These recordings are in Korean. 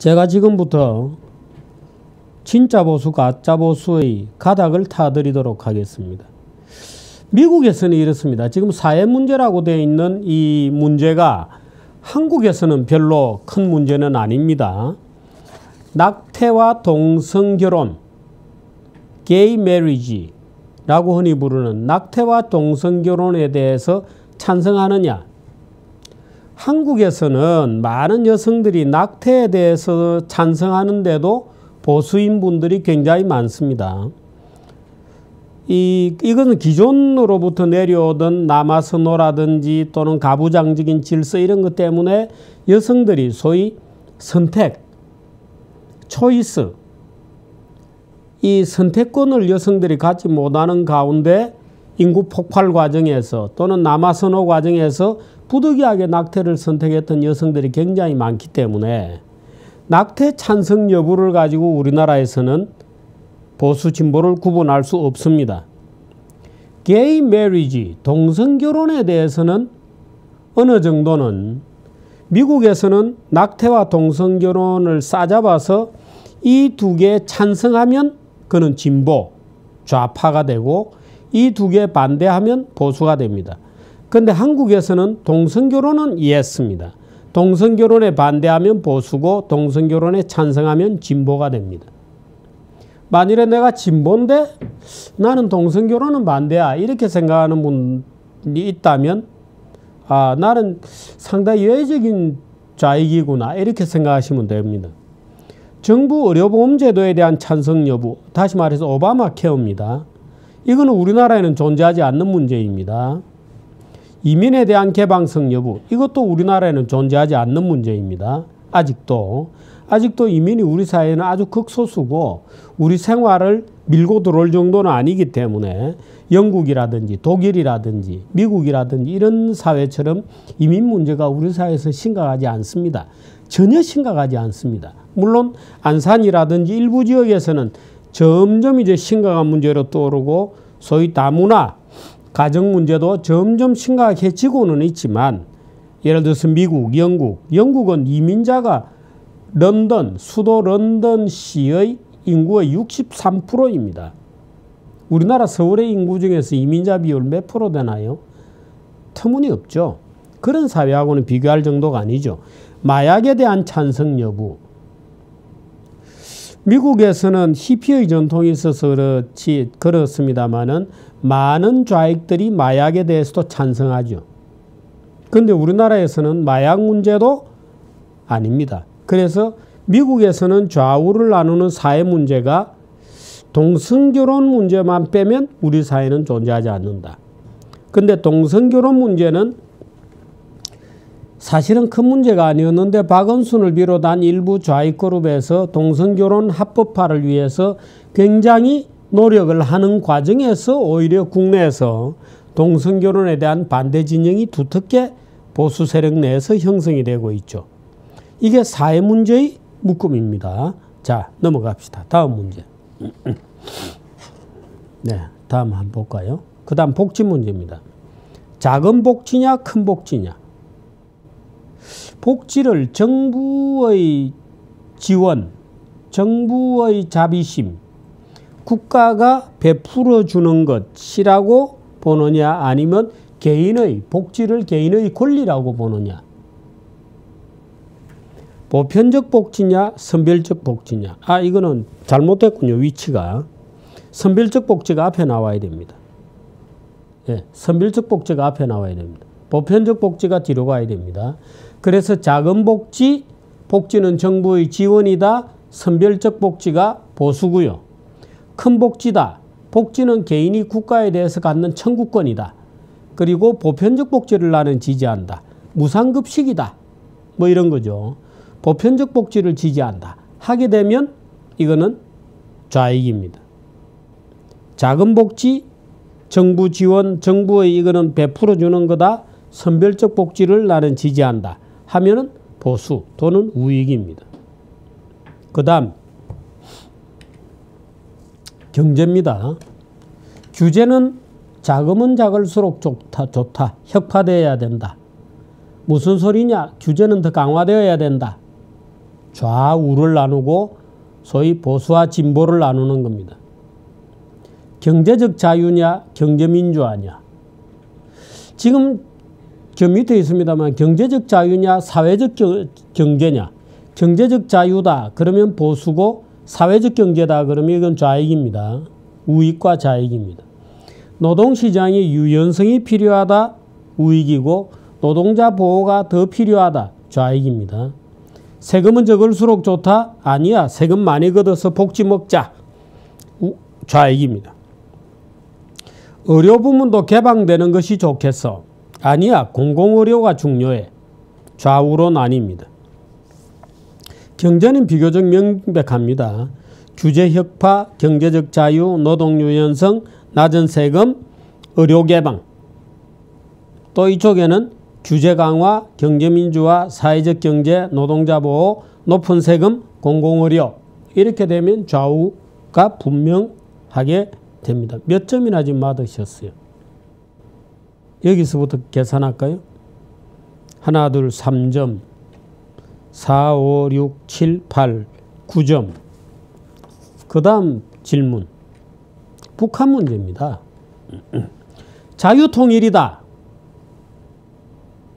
제가 지금부터 진짜 보수, 가짜 보수의 가닥을 타드리도록 하겠습니다. 미국에서는 이렇습니다. 지금 사회 문제라고 되어 있는 이 문제가 한국에서는 별로 큰 문제는 아닙니다. 낙태와 동성결혼, 게이 메리지라고 흔히 부르는 낙태와 동성결혼에 대해서 찬성하느냐? 한국에서는 많은 여성들이 낙태에 대해서 찬성하는데도 보수인 분들이 굉장히 많습니다. 이것은 기존으로부터 내려오던 남아선호라든지 또는 가부장적인 질서 이런 것 때문에 여성들이 소위 선택, 초이스, 이 선택권을 여성들이 갖지 못하는 가운데 인구 폭발 과정에서 또는 남아선호 과정에서 부득이하게 낙태를 선택했던 여성들이 굉장히 많기 때문에 낙태 찬성 여부를 가지고 우리나라에서는 보수 진보를 구분할 수 없습니다. 게이 메리지, 동성결혼에 대해서는 어느 정도는 미국에서는 낙태와 동성결혼을 싸잡아서 이 두 개 찬성하면 그는 진보, 좌파가 되고 이 두 개 반대하면 보수가 됩니다. 그런데 한국에서는 동성결혼은 예스입니다. 동성결혼에 반대하면 보수고 동성결혼에 찬성하면 진보가 됩니다. 만일에 내가 진보인데 나는 동성결혼은 반대야 이렇게 생각하는 분이 있다면 나는 상당히 예외적인 좌익이구나 이렇게 생각하시면 됩니다. 정부 의료보험제도에 대한 찬성 여부, 다시 말해서 오바마 케어입니다. 이거는 우리나라에는 존재하지 않는 문제입니다. 이민에 대한 개방성 여부, 이것도 우리나라에는 존재하지 않는 문제입니다. 아직도 이민이 우리 사회에는 아주 극소수고 우리 생활을 밀고 들어올 정도는 아니기 때문에 영국이라든지 독일이라든지 미국이라든지 이런 사회처럼 이민 문제가 우리 사회에서 심각하지 않습니다. 전혀 심각하지 않습니다. 물론 안산이라든지 일부 지역에서는 점점 이제 심각한 문제로 떠오르고 소위 다문화 가정 문제도 점점 심각해지고는 있지만 예를 들어서 미국, 영국은 이민자가 수도 런던시의 인구의 63%입니다. 우리나라 서울의 인구 중에서 이민자 비율 몇 프로 되나요? 터무니없죠. 그런 사회하고는 비교할 정도가 아니죠. 마약에 대한 찬성 여부. 미국에서는 히피의 전통이 있어서 그렇습니다만은 많은 좌익들이 마약에 대해서도 찬성하죠. 그런데 우리나라에서는 마약 문제도 아닙니다. 그래서 미국에서는 좌우를 나누는 사회 문제가 동성결혼 문제만 빼면 우리 사회는 존재하지 않는다. 그런데 동성결혼 문제는 사실은 큰 문제가 아니었는데 박원순을 비롯한 일부 좌익 그룹에서 동성결혼 합법화를 위해서 굉장히 노력을 하는 과정에서 오히려 국내에서 동성결혼에 대한 반대 진영이 두텁게 보수 세력 내에서 형성이 되고 있죠. 이게 사회 문제의 묶음입니다. 자, 넘어갑시다. 다음 문제. 네, 다음 한번 볼까요? 그 다음 복지 문제입니다. 작은 복지냐, 큰 복지냐. 복지를 정부의 지원, 정부의 자비심, 국가가 베풀어 주는 것이라고 보느냐 아니면 복지를 개인의 권리라고 보느냐. 보편적 복지냐 선별적 복지냐. 이거는 잘못됐군요. 위치가. 선별적 복지가 앞에 나와야 됩니다. 예, 선별적 복지가 앞에 나와야 됩니다. 보편적 복지가 뒤로 가야 됩니다. 그래서 작은 복지는 정부의 지원이다. 선별적 복지가 보수고요. 큰 복지다. 복지는 개인이 국가에 대해서 갖는 청구권이다. 그리고 보편적 복지를 나는 지지한다. 무상급식이다. 뭐 이런 거죠. 보편적 복지를 지지한다. 하게 되면 이거는 좌익입니다. 작은 복지, 정부 지원, 정부의 이거는 베풀어 주는 거다. 선별적 복지를 나는 지지한다. 하면은 보수 또는 우익입니다. 그 다음 경제입니다. 규제는 작으면 작을수록 좋다. 혁파되어야 된다. 무슨 소리냐? 규제는 더 강화되어야 된다. 좌우를 나누고 소위 보수와 진보를 나누는 겁니다. 경제적 자유냐 경제민주화냐. 지금 저 밑에 있습니다만 경제적 자유냐 사회적 경제냐. 경제적 자유다 그러면 보수고 사회적 경제다 그러면 이건 좌익입니다. 우익과 좌익입니다. 노동시장의 유연성이 필요하다 우익이고 노동자 보호가 더 필요하다 좌익입니다. 세금은 적을수록 좋다? 아니야. 세금 많이 걷어서 복지 먹자. 좌익입니다. 의료 부문도 개방되는 것이 좋겠어. 아니야. 공공의료가 중요해. 좌우로 나뉩니다. 경제는 비교적 명백합니다. 규제 혁파, 경제적 자유, 노동 유연성, 낮은 세금, 의료 개방. 또 이쪽에는 규제 강화, 경제민주화, 사회적 경제, 노동자 보호, 높은 세금, 공공의료. 이렇게 되면 좌우가 분명하게 됩니다. 몇 점이나 지금 맞으셨어요? 여기서부터 계산할까요? 하나, 둘, 3점. 4, 5, 6, 7, 8, 9점. 그 다음 질문. 북한 문제입니다. 자유통일이다.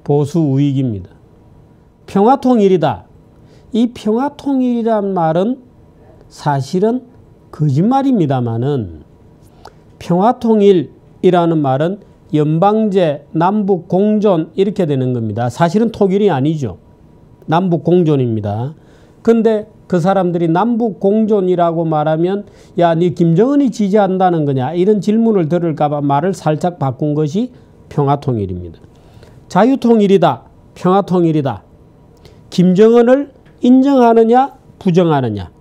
보수 우익입니다. 평화통일이다. 이 평화통일이란 말은 사실은 거짓말입니다만은 평화통일이라는 말은 연방제, 남북공존 이렇게 되는 겁니다. 사실은 통일이 아니죠. 남북공존입니다. 근데 그 사람들이 남북공존이라고 말하면 야, 네 김정은이 지지한다는 거냐 이런 질문을 들을까 봐 말을 살짝 바꾼 것이 평화통일입니다. 자유통일이다. 평화통일이다. 김정은을 인정하느냐 부정하느냐.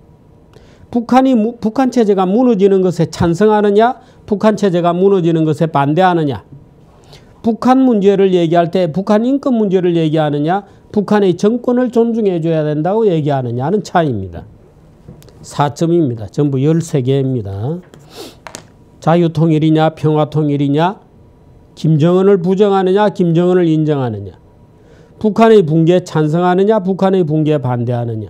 북한 체제가 무너지는 것에 찬성하느냐 북한 체제가 무너지는 것에 반대하느냐. 북한 문제를 얘기할 때 북한 인권 문제를 얘기하느냐 북한의 정권을 존중해 줘야 된다고 얘기하느냐는 차이입니다. 4점입니다. 전부 13개입니다. 자유통일이냐 평화통일이냐 김정은을 부정하느냐 김정은을 인정하느냐 북한의 붕괴에 찬성하느냐 북한의 붕괴에 반대하느냐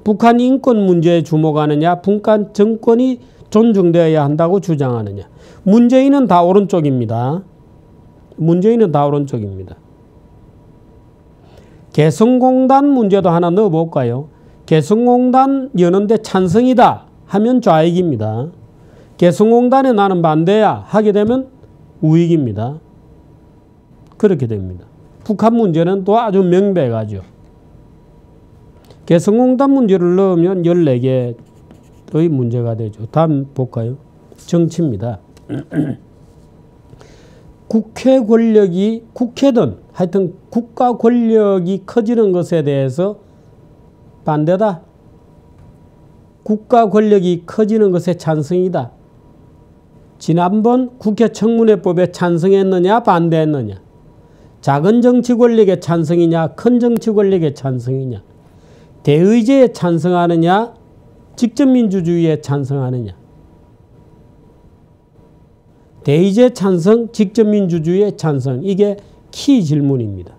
북한 인권 문제에 주목하느냐 북한 정권이 존중되어야 한다고 주장하느냐. 문재인은 다 오른쪽입니다. 문재인은 다 오른쪽입니다. 개성공단 문제도 하나 넣어볼까요? 개성공단 여는데 찬성이다 하면 좌익입니다. 개성공단에 나는 반대야 하게 되면 우익입니다. 그렇게 됩니다. 북한 문제는 또 아주 명백하죠. 개성공단 문제를 넣으면 14개의 문제가 되죠. 다음 볼까요? 정치입니다. 국회 권력이 국회든 하여튼 국가 권력이 커지는 것에 대해서 반대다. 국가 권력이 커지는 것에 찬성이다. 지난번 국회 청문회법에 찬성했느냐 반대했느냐. 작은 정치 권력의 찬성이냐 큰 정치 권력의 찬성이냐. 대의제에 찬성하느냐 직접민주주의에 찬성하느냐. 대의제 찬성, 직접민주주의에 찬성. 이게 키 질문입니다.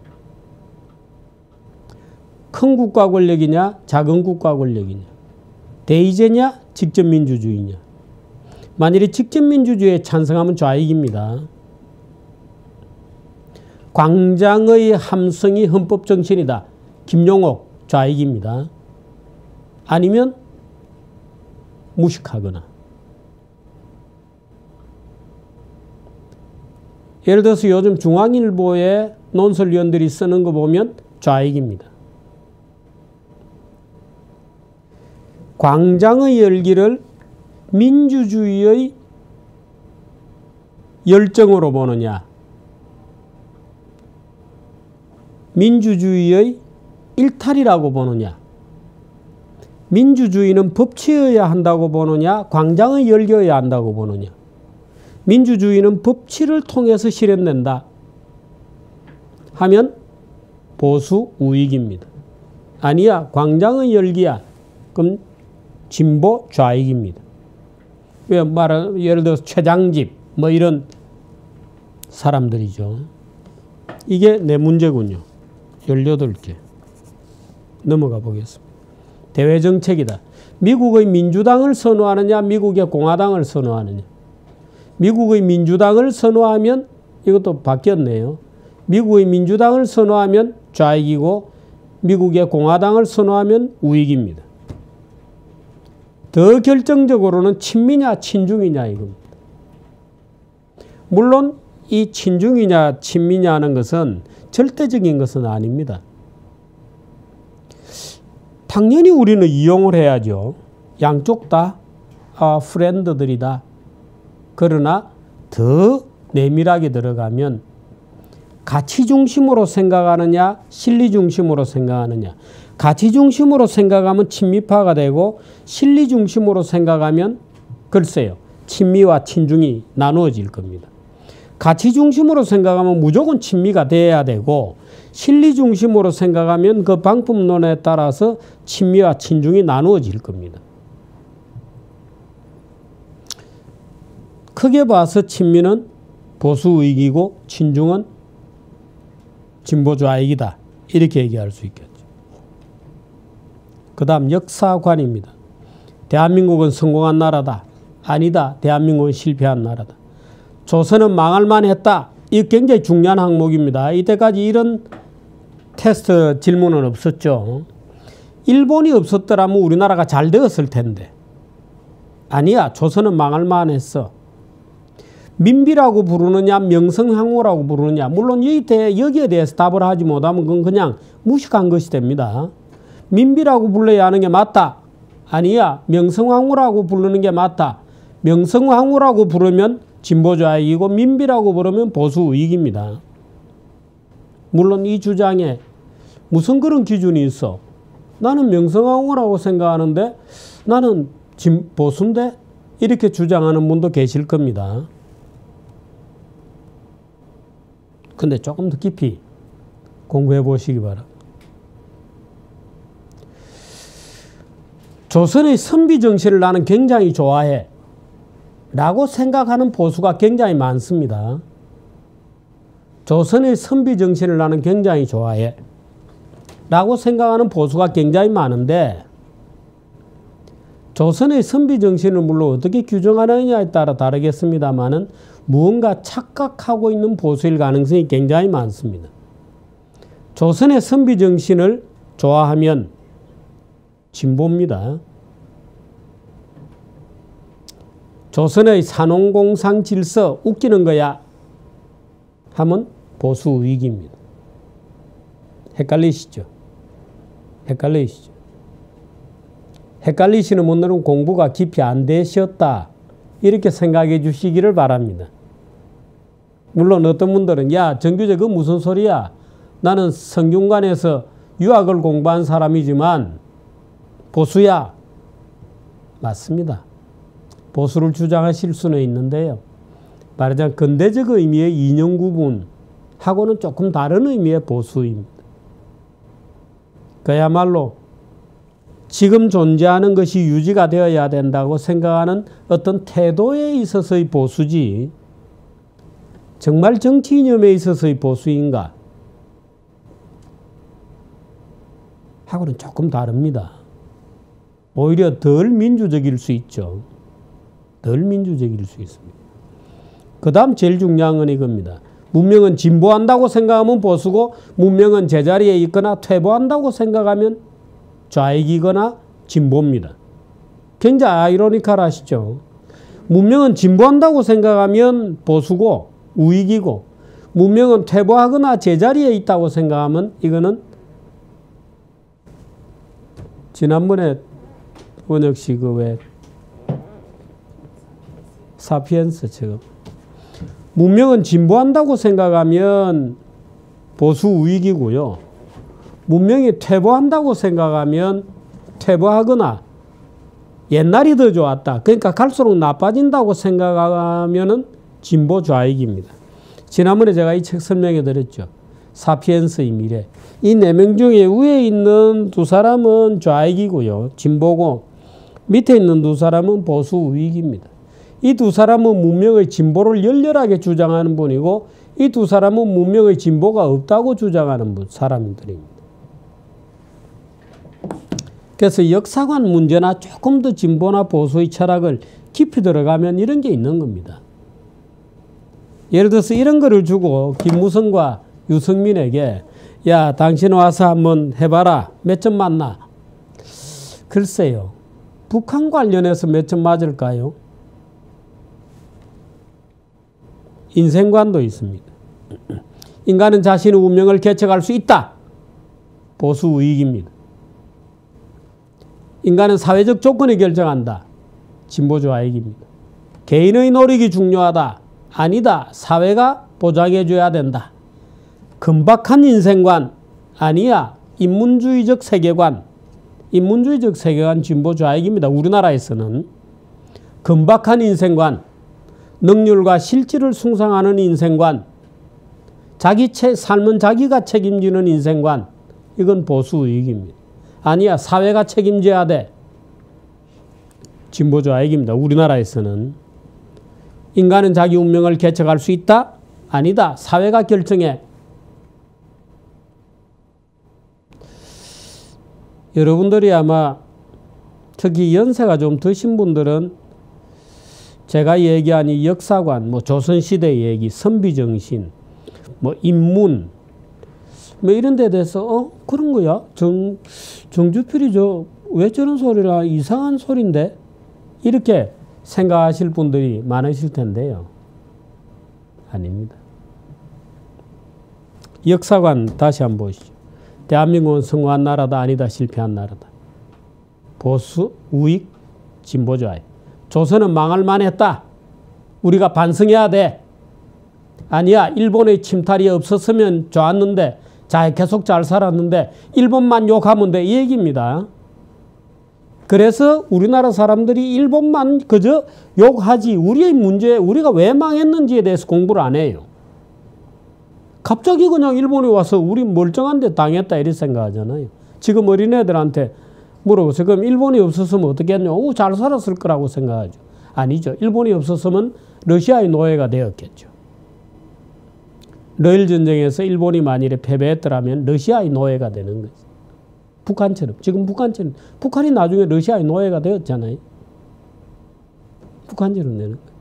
큰 국가 권력이냐 작은 국가 권력이냐. 대의제냐 직접민주주의냐. 만일에 직접민주주의에 찬성하면 좌익입니다. 광장의 함성이 헌법정신이다. 김용옥 좌익입니다. 아니면 무식하거나. 예를 들어서 요즘 중앙일보에 논설위원들이 쓰는 거 보면 좌익입니다. 광장의 열기를 민주주의의 열정으로 보느냐, 민주주의의 일탈이라고 보느냐, 민주주의는 법치여야 한다고 보느냐, 광장의 열기여야 한다고 보느냐. 민주주의는 법치를 통해서 실현된다 하면 보수 우익입니다. 아니야, 광장의 열기야. 그럼 진보 좌익입니다. 왜 말은 예를 들어서 최장집 뭐 이런 사람들이죠. 이게 내 문제군요. 18개. 넘어가 보겠습니다. 대외 정책이다. 미국의 민주당을 선호하느냐, 미국의 공화당을 선호하느냐. 미국의 민주당을 선호하면 이것도 바뀌었네요. 미국의 민주당을 선호하면 좌익이고 미국의 공화당을 선호하면 우익입니다. 더 결정적으로는 친미냐 친중이냐 이겁니다. 물론 이 친중이냐 친미냐 하는 것은 절대적인 것은 아닙니다. 당연히 우리는 이용을 해야죠. 양쪽 다 프렌드들이다. 그러나 더 내밀하게 들어가면 가치 중심으로 생각하느냐 실리 중심으로 생각하느냐. 가치 중심으로 생각하면 친미파가 되고 실리 중심으로 생각하면 글쎄요. 친미와 친중이 나누어질 겁니다. 가치 중심으로 생각하면 무조건 친미가 돼야 되고 실리 중심으로 생각하면 그 방법론에 따라서 친미와 친중이 나누어질 겁니다. 크게 봐서 친미는 보수의익이고 친중은 진보좌익이다. 이렇게 얘기할 수 있겠죠. 그 다음 역사관입니다. 대한민국은 성공한 나라다. 아니다. 대한민국은 실패한 나라다. 조선은 망할 만했다. 이거 굉장히 중요한 항목입니다. 이때까지 이런 테스트 질문은 없었죠. 일본이 없었더라면 우리나라가 잘 되었을 텐데. 아니야. 조선은 망할 만했어. 민비라고 부르느냐 명성황후라고 부르느냐. 물론 여기에 대해서 답을 하지 못하면 그건 그냥 무식한 것이 됩니다. 민비라고 불러야 하는 게 맞다. 아니야. 명성황후라고 부르는 게 맞다. 명성황후라고 부르면 진보좌익이고 민비라고 부르면 보수우익입니다. 물론 이 주장에 무슨 그런 기준이 있어. 나는 명성황후라고 생각하는데 나는 보수인데 이렇게 주장하는 분도 계실 겁니다. 근데 조금 더 깊이 공부해 보시기 바랍니다. 조선의 선비 정신을 나는 굉장히 좋아해 라고 생각하는 보수가 굉장히 많습니다. 조선의 선비 정신을 나는 굉장히 좋아해 라고 생각하는 보수가 굉장히 많은데 조선의 선비 정신을 물론 어떻게 규정하느냐에 따라 다르겠습니다만은 무언가 착각하고 있는 보수일 가능성이 굉장히 많습니다. 조선의 선비 정신을 좋아하면 진보입니다. 조선의 산업공상 질서 웃기는 거야 하면 보수 우익입니다. 헷갈리시죠? 헷갈리시죠? 헷갈리시는 분들은 공부가 깊이 안 되셨다 이렇게 생각해 주시기를 바랍니다. 물론 어떤 분들은 야 정규재 그거 무슨 소리야. 나는 성균관에서 유학을 공부한 사람이지만 보수야. 맞습니다. 보수를 주장하실 수는 있는데요. 말하자면 근대적 의미의 이념 구분하고는 조금 다른 의미의 보수입니다. 그야말로 지금 존재하는 것이 유지가 되어야 된다고 생각하는 어떤 태도에 있어서의 보수지 정말 정치 이념에 있어서의 보수인가 하고는 조금 다릅니다. 오히려 덜 민주적일 수 있죠. 덜 민주적일 수 있습니다. 그 다음 제일 중요한 건 이겁니다. 문명은 진보한다고 생각하면 보수고 문명은 제자리에 있거나 퇴보한다고 생각하면 좌익이거나 진보입니다. 굉장히 아이러니컬하시죠. 문명은 진보한다고 생각하면 보수고 우익이고 문명은 퇴보하거나 제자리에 있다고 생각하면 이거는 지난번에 원혁 씨 그 왜 사피엔스 지금 문명은 진보한다고 생각하면 보수 우익이고요. 문명이 퇴보한다고 생각하면 퇴보하거나 옛날이 더 좋았다. 그러니까 갈수록 나빠진다고 생각하면은 진보 좌익입니다. 지난번에 제가 이 책 설명해 드렸죠. 사피엔스의 미래. 이 4명 중에 위에 있는 2사람은 좌익이고요. 진보고 밑에 있는 2사람은 보수 우익입니다. 이 2사람은 문명의 진보를 열렬하게 주장하는 분이고 이 2사람은 문명의 진보가 없다고 주장하는 사람들입니다. 그래서 역사관 문제나 조금 더 진보나 보수의 철학을 깊이 들어가면 이런 게 있는 겁니다. 예를 들어서 이런 거를 주고 김무성과 유승민에게 야, 당신 와서 한번 해봐라. 몇 점 맞나? 글쎄요. 북한 관련해서 몇 점 맞을까요? 인생관도 있습니다. 인간은 자신의 운명을 개척할 수 있다. 보수 우익입니다. 인간은 사회적 조건이 결정한다. 진보 좌익입니다. 개인의 노력이 중요하다. 아니다. 사회가 보장해줘야 된다. 금박한 인생관. 아니야. 인문주의적 세계관. 인문주의적 세계관 진보 좌익입니다. 우리나라에서는. 금박한 인생관. 능률과 실질을 숭상하는 인생관. 자기 삶은 자기가 책임지는 인생관. 이건 보수 우익입니다. 아니야. 사회가 책임져야 돼. 진보 좌익입니다. 우리나라에서는. 인간은 자기 운명을 개척할 수 있다? 아니다. 사회가 결정해. 여러분들이 아마 특히 연세가 좀 드신 분들은 제가 얘기한 이 역사관, 뭐 조선시대 얘기, 선비정신, 뭐 인문, 뭐 이런 데 대해서 그런 거야? 정주필이 왜 저런 소리라 이상한 소린데? 이렇게 생각하실 분들이 많으실 텐데요. 아닙니다. 역사관 다시 한번 보시죠. 대한민국은 성공한 나라다 아니다 실패한 나라다. 보수, 우익, 진보좌익. 조선은 망할 만했다. 우리가 반성해야 돼. 아니야. 일본의 침탈이 없었으면 좋았는데 계속 잘 살았는데 일본만 욕하면 돼. 이 얘기입니다. 그래서 우리나라 사람들이 일본만 그저 욕하지 우리의 문제, 우리가 왜 망했는지에 대해서 공부를 안 해요. 갑자기 그냥 일본에 와서 우리 멀쩡한데 당했다 이렇게 생각하잖아요. 지금 어린애들한테 물어보세요. 그럼 일본이 없었으면 어떻게 했냐? 잘 살았을 거라고 생각하죠. 아니죠. 일본이 없었으면 러시아의 노예가 되었겠죠. 러일 전쟁에서 일본이 만일에 패배했더라면 러시아의 노예가 되는 거죠. 북한처럼. 지금 북한처럼. 북한이 나중에 러시아의 노예가 되었잖아요. 북한처럼 되는 거예요.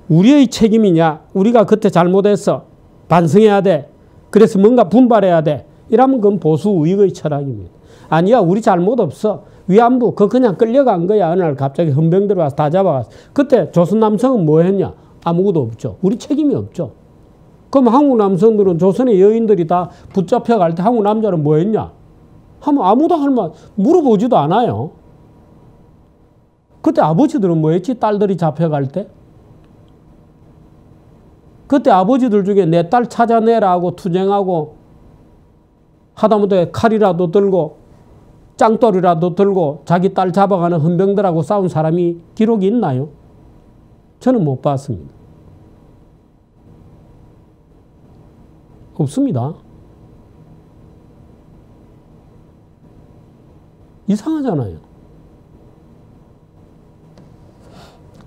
우리의 책임이냐? 우리가 그때 잘못했어. 반성해야 돼. 그래서 뭔가 분발해야 돼. 이러면 그건 보수 우익의 철학입니다. 아니야. 우리 잘못 없어. 위안부 그거 그냥 끌려간 거야. 어느 날 갑자기 헌병 들어와서 다 잡아갔어. 그때 조선 남성은 뭐 했냐? 아무것도 없죠. 우리 책임이 없죠. 그럼 한국 남성들은 조선의 여인들이 다 붙잡혀갈 때 한국 남자는 뭐 했냐? 하면 아무도 할 말 물어보지도 않아요. 그때 아버지들은 뭐 했지? 딸들이 잡혀갈 때? 그때 아버지들 중에 내 딸 찾아내라고 투쟁하고 하다못해 칼이라도 들고 짱돌이라도 들고 자기 딸 잡아가는 헌병들하고 싸운 사람이 기록이 있나요? 저는 못 봤습니다. 없습니다. 이상하잖아요.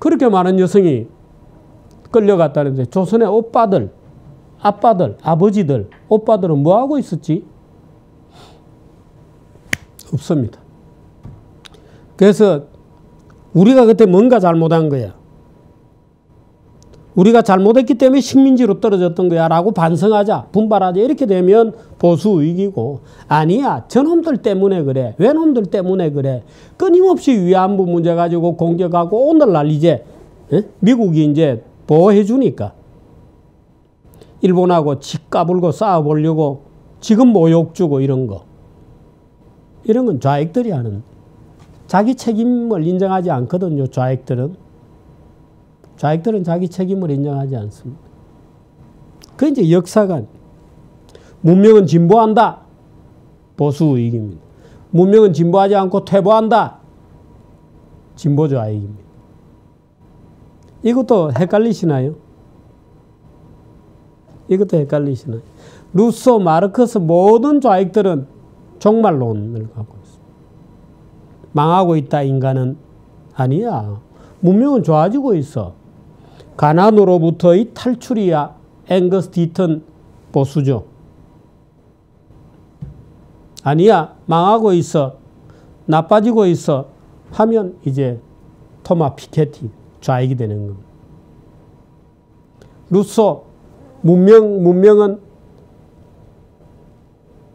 그렇게 많은 여성이 끌려갔다는데 조선의 오빠들, 아빠들, 아버지들, 오빠들은 뭐 하고 있었지? 없습니다. 그래서 우리가 그때 뭔가 잘못한 거야. 우리가 잘못했기 때문에 식민지로 떨어졌던 거야 라고 반성하자, 분발하자. 이렇게 되면 보수 우익이고, 아니야 저놈들 때문에 그래. 왜 놈들 때문에 그래. 끊임없이 위안부 문제 가지고 공격하고 오늘날 이제 미국이 이제 보호해 주니까 일본하고 집 까불고 싸워보려고 지금 모욕 주고 이런 거. 이런 건 좌익들이 하는, 자기 책임을 인정하지 않거든요. 좌익들은 자기 책임을 인정하지 않습니다. 그 이제 역사관. 문명은 진보한다. 보수 우익입니다. 문명은 진보하지 않고 퇴보한다. 진보 좌익입니다. 이것도 헷갈리시나요? 루소, 마르크스 모든 좌익들은 종말론을 갖고 있습니다. 망하고 있다 인간은. 아니야. 문명은 좋아지고 있어. 가난으로부터의 탈출이야. 앵거스 디튼 보수죠. 아니야, 망하고 있어, 나빠지고 있어 하면 이제 토마 피케티 좌익이 되는 겁니다. 루소 문명은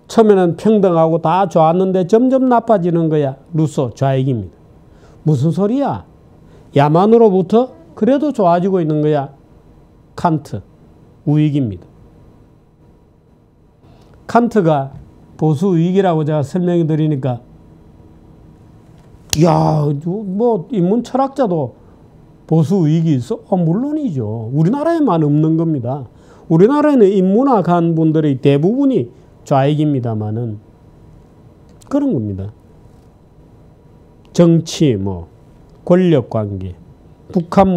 처음에는 평등하고 다 좋았는데 점점 나빠지는 거야. 루소 좌익입니다. 무슨 소리야? 야만으로부터 그래도 좋아지고 있는 거야. 칸트 우익입니다. 칸트가 보수 우익이라고 제가 설명해 드리니까 야, 뭐 인문 철학자도 보수 우익이 있어? 물론이죠. 우리나라에만 없는 겁니다. 우리나라에는 인문학 한 분들의 대부분이 좌익입니다만은 그런 겁니다. 정치, 권력관계, 북한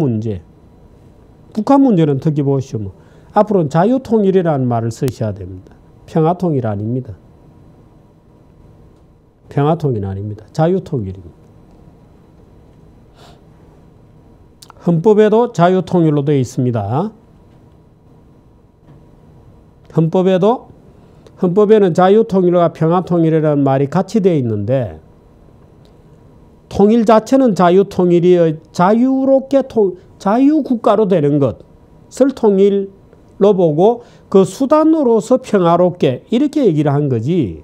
문제는 특히 보시오. 앞으로는 자유통일이라는 말을 쓰셔야 됩니다. 평화통일 아닙니다. 평화통일 아닙니다. 자유통일입니다. 헌법에도 자유통일로 되어 있습니다. 헌법에는 자유통일과 평화통일이라는 말이 같이 되어 있는데 통일 자체는 자유통일이 자유롭게 자유국가로 되는 것을 통일로 보고 그 수단으로서 평화롭게 이렇게 얘기를 한 거지.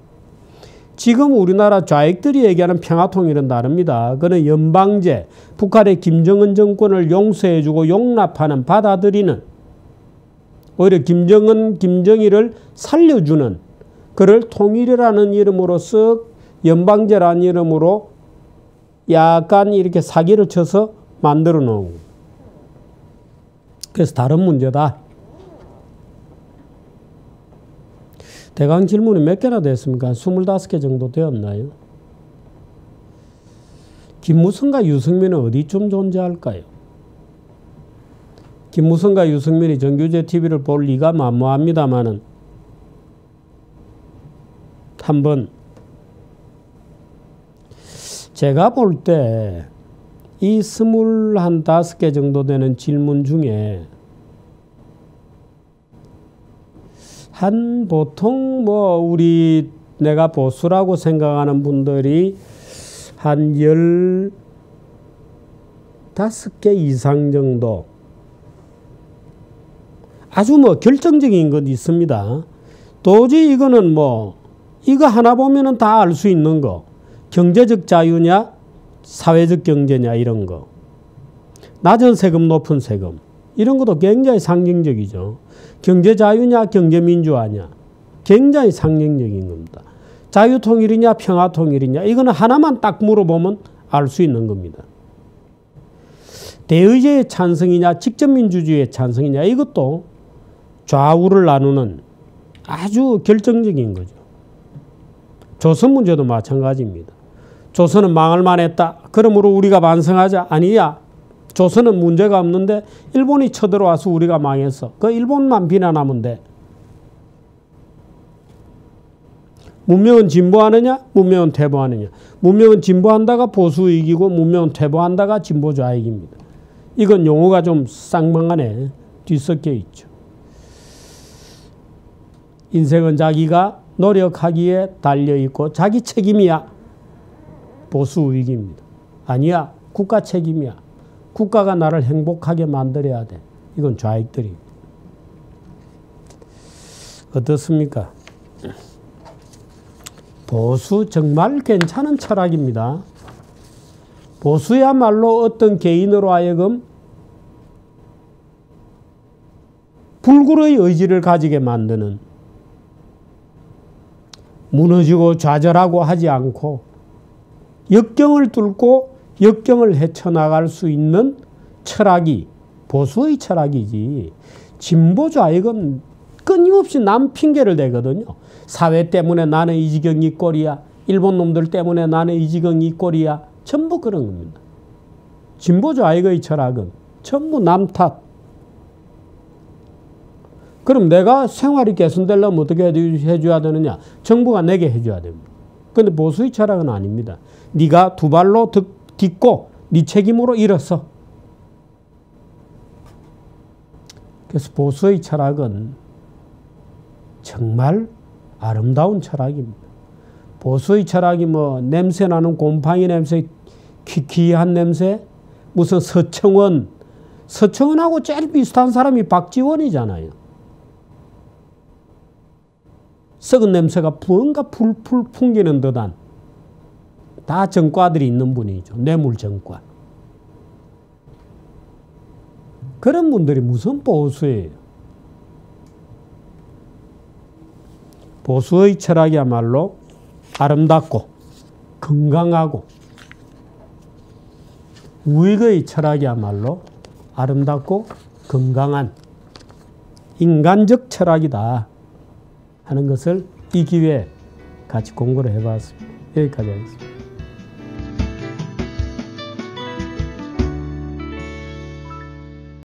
지금 우리나라 좌익들이 얘기하는 평화통일은 다릅니다. 그는 연방제, 북한의 김정은 정권을 용서해주고 용납하는 받아들이는 오히려 김정일을 살려주는 그를 통일이라는 이름으로서 연방제라는 이름으로 약간 이렇게 사기를 쳐서 만들어 놓은 거예요. 그래서 다른 문제다. 대강 질문이 몇 개나 됐습니까? 25개 정도 되었나요? 김무성과 유승민은 어디쯤 존재할까요? 김무성과 유승민이 정규제 TV를 볼 리가 만무합니다만은 한번 제가 볼 때 이 25개 정도 되는 질문 중에 보통 내가 보수라고 생각하는 분들이 한 15개 이상 정도 아주 결정적인 건 있습니다. 도저히 이거는 이거 하나 보면은 다 알 수 있는 거. 경제적 자유냐, 사회적 경제냐 이런 거. 낮은 세금, 높은 세금. 이런 것도 굉장히 상징적이죠. 경제 자유냐, 경제 민주화냐. 굉장히 상징적인 겁니다. 자유통일이냐, 평화통일이냐. 이거는 하나만 딱 물어보면 알 수 있는 겁니다. 대의제의 찬성이냐, 직접민주주의의 찬성이냐. 이것도 좌우를 나누는 아주 결정적인 거죠. 조선 문제도 마찬가지입니다. 조선은 망할 만했다. 그러므로 우리가 반성하자. 아니야. 조선은 문제가 없는데 일본이 쳐들어와서 우리가 망했어. 그 일본만 비난하면 돼. 문명은 진보하느냐? 문명은 퇴보하느냐? 문명은 진보한다가 보수이기고 문명은 퇴보한다가 진보좌익입니다. 이건 용어가 좀 쌍방안에 뒤섞여 있죠. 인생은 자기가 노력하기에 달려있고 자기 책임이야. 보수의익입니다. 아니야. 국가 책임이야. 국가가 나를 행복하게 만들어야 돼. 이건 좌익들이. 어떻습니까? 보수 정말 괜찮은 철학입니다. 보수야말로 어떤 개인으로 하여금 불굴의 의지를 가지게 만드는 무너지고 좌절하고 하지 않고 역경을 뚫고 역경을 헤쳐나갈 수 있는 철학이 보수의 철학이지. 진보좌익은 끊임없이 남 핑계를 대거든요. 사회 때문에 나는 이 지경이 이 꼴이야. 일본 놈들 때문에 나는 이 지경이 이 꼴이야. 전부 그런 겁니다. 진보좌익의 철학은 전부 남 탓. 그럼 내가 생활이 개선되려면 어떻게 해줘야 되느냐? 정부가 내게 해줘야 됩니다. 그런데 보수의 철학은 아닙니다. 네가 두 발로 딛고 네 책임으로 일어서. 그래서 보수의 철학은 정말 아름다운 철학입니다. 보수의 철학이 뭐 냄새 나는 곰팡이 냄새, 기이한 냄새, 무슨 서청원하고 제일 비슷한 사람이 박지원이잖아요. 썩은 냄새가 뭔가 풀풀 풍기는 듯한 다 전과들이 있는 분이죠. 뇌물전과. 그런 분들이 무슨 보수예요. 보수의 철학이야말로 아름답고 건강하고, 우익의 철학이야말로 아름답고 건강한 인간적 철학이다 하는 것을 이 기회에 같이 공부를 해봤습니다. 여기까지 하겠습니다.